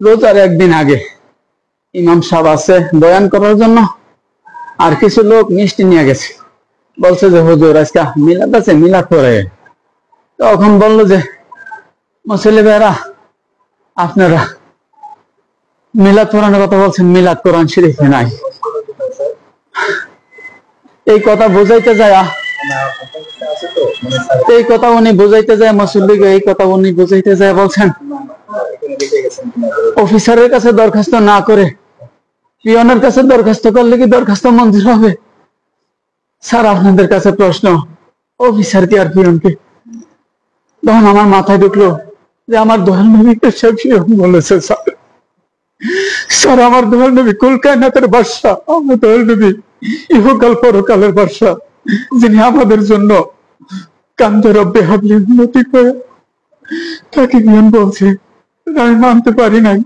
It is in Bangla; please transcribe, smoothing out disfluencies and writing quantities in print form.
রোজার একদিন আগে ইমাম সাহেব আছে বয়ান করার জন্য, আর কিছু লোক মিষ্টি নিয়ে গেছে, বলছে যে হুজুর আজকে মিলাদ আছে, মিলাদ করে। তখন বললো যে মুসল্লি ভাইরা, আপনারা মিলাদ পড়ানোর কথা বলছেন, মিলাদ কোরআন শরীফে নাই। এই কথা বুঝাইতে যায়, এই কথা উনি বুঝাইতে যায় মুসল্লিকে, এই কথা উনি বুঝাইতে যায় বলছেন অফিসারের কাছে দরখাস্ত না করে পিয়নের কাছে দরখাস্ত করলে কি দরখাস্ত মঞ্জুর হবে? স্যার আপনাদের কাছে প্রশ্ন, অফিসার কি আর পিয়ন কি? তখন আমার মাথায় ঢুকলো যে আমার দয়াল নবীকে সে পিয়ন বলেছে। স্যার আমার দয়াল নবী কুল কায়নাতের বাদশা, আমার দয়াল নবী ইহকাল পরকালের বাদশা, যিনি আমাদের জন্য কান্দে রব্বে হাবলি উন্নতি করে তাকে পিয়ন বলছে। আমি মানতে পারি নাই।